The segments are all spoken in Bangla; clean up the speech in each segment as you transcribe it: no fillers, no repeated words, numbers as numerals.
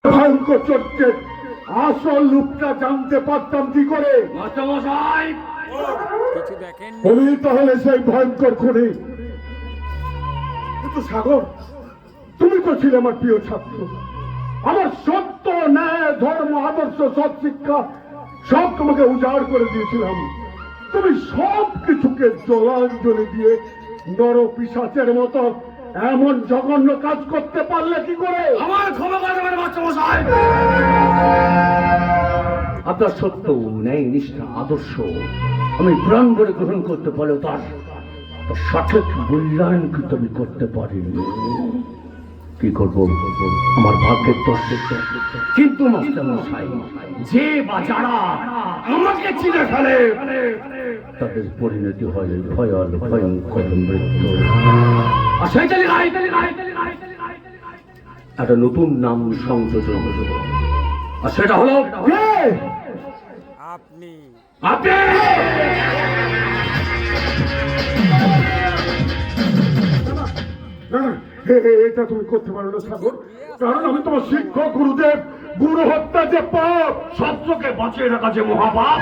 ভয়ঙ্কর চরিত্রের আসল রূপটা জানতে পারতাম কি করে? উনি তাহলে সেই ভয়ঙ্কর খুনি। কিন্তু সাগর, তুমি তো ছিলে আমার প্রিয় ছাত্র। আমার সত্য, ন্যায়, ধর্ম, আদর্শ, সৎ শিক্ষা সব তোমাকে উজাড় করে দিয়েছিলাম। তুমি সব কিছুকে জলাঞ্জলি দিয়ে নর পিশাচের মতো এমন জঘন্য কাজ করতে পারলে কি করে? আমার ক্ষমা করবেন মাস্টারমশাই। আপনার সত্য, ন্যায়, নিষ্ঠা, আদর্শ আমি প্রাণ ভরে গ্রহণ করতে পারলেও তার সঠিক মূল্যায়ন কিন্তু আমি করতে পারিনি। কি করবো, আমার ভাগ্যের দোষ। কিন্তু মাস্টারমশাই, যে বা যারা আমাকে চিনে ফেলে তাদের পরিণতি হয় ভয়াল ভয়ঙ্কর মৃত্যু। আর সেইটাই একটা নতুন নাম সংযোজন হল, আর সেটা হলো আপনি। আপনি এটা তুমি করতে পারো না সাগর, কারণ আমি তোমার শিক্ষক গুরুদেব। গুরু হত্যা যে পাপ, সত্যকে বাঁচিয়ে রাখা যে মহাপাপ।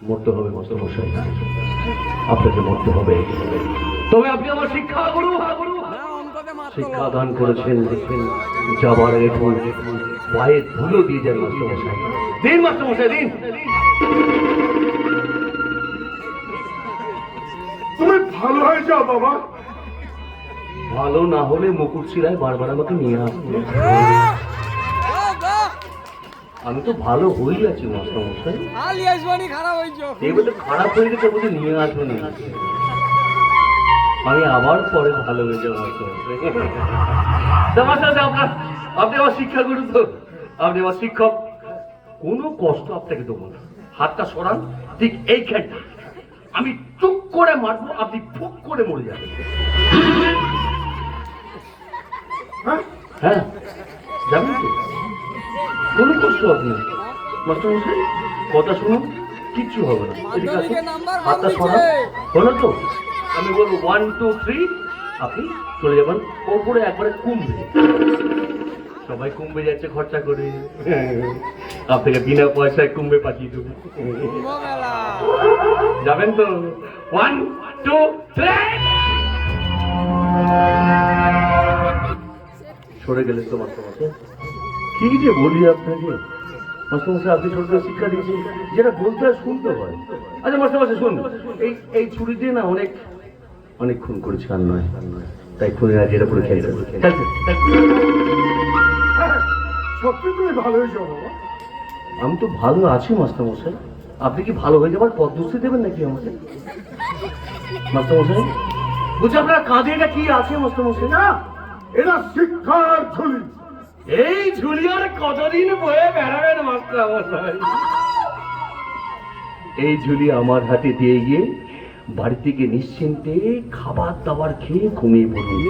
মরতে হবে মাস্টারমশাই, আপনাকে মরতে হবে। তবে আপনি আমার শিক্ষা গুরু, শিক্ষা দান করেছেন। যাবার আগে পায়ে ধুলো দিয়ে যান মাস্টারমশাই। দিন মাস্টারমশাই দিন। তুমি ভালো হয়ে যাও বাবা। ভালো না হলে মুকুট শিলায় বারবার আমাকে নিয়ে আসবে। আমি তো ভালো হয়ে আছি মাস্টারমশাই। এবারে খারাপ হয়ে গেছে বুঝে নিয়ে আসবো না। আমি আবার পরে ভালো হয়ে যাবো মাস্টারমশাই। আপনি আমার শিক্ষা গুরু তো, আপনি আমার শিক্ষক। কোনো কষ্ট আপনাকে দেবো না। হাতটা সরান, ঠিক এইখানটা আমি চুপ করে মারবো, আপনি ফুক করে মরে যাবেন। হ্যাঁ যাবেন তো, কোনো কষ্ট হবে না মাস্টারমশাই। কথা শুনুন, কিচ্ছু হবে না। হাতটা সরান, হলো তো? আমি বলবো 1 2 3, আপনি চলে যাবেন ওপরে একবারে কুম্ভে। সবাই কুম্ভে যাচ্ছে খরচা করে, আপনাকে বিনা পয়সায় কুম্ভে পাঠিয়ে দেবো। যাবেন তো? 1 2 3। সরে গেলেন তো মাস্টারমশাই। কি যে বলি আপনাকে মাস্টারমশাই, আপনি ছোট শিক্ষা দিয়েছেন, যেটা বলতে হয় শুনতে হয়। আচ্ছা মাস্টারমশাই শুনুন, এই ছুরি দিয়ে না অনেক খুন করেছে, আর নয় তাই খুনের আজ এটা পরে খেয়েছে। সত্যি তুমি ভালো হয়ে যাও বাবা। আমি তো ভালো আছি মাস্টারমশাই। আপনি কি ভালো হয়ে যাবার পদ্ধতি দেবেন নাকি আমাকে মাস্টারমশাই? বুঝছি আপনার কাঁধে এটা কি আছে মাস্টারমশাই? না, এরা শিক্ষার ঝুলি। এই ঝুলি আর কতদিন বয়ে বেড়াবেন মাস্টারমশাই? এই ঝুলি আমার হাতে দিয়ে গিয়ে বাড়ি থেকে নিশ্চিন্তে খাবার দাবার খেয়ে ঘুমিয়ে পড়ুন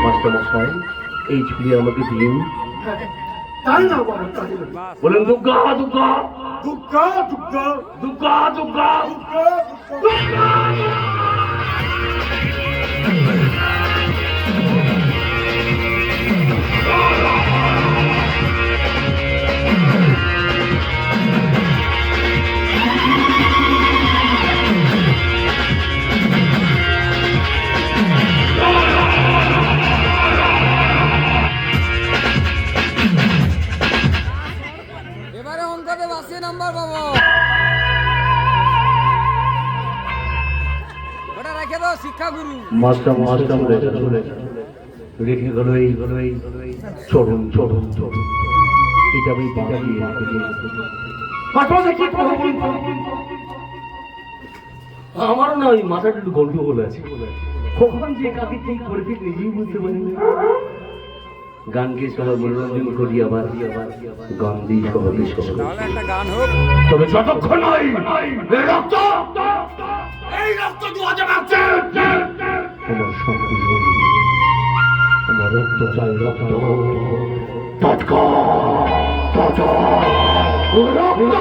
মাস্টারমশাই। এই ঝুলি আমাকে দিন। তাই না বাবা, তাই না। বলেন দুর্গা দুর্গা দুর্গা দুর্গা দুর্গা দুর্গা দুর্গা। এবারে অঙ্কতে 80 নাম্বার পাবো। ওটা রেখে দাও শিক্ষাগুরু। মাস্টার রেখে গেল এই চরণ চরণ চরণ। এটা আমি বাড়িয়ে আমারও না ওই মাথাটা একটু গন্ডগোল আছে। কখন যে কাকে ঠিক করে ঠিক নিজেই বুঝতে পারি না। গানকে সবাই মনোরঞ্জন করি, আবার গান দিই সবাই। তাহলে একটা গান হোক। তবে যতক্ষণ এই রক্ত দুয়াজে বাঁচছে, আমার শান্তি নেই। আমার রক্ত চাই, রক্ত তৎকাল রক্ত।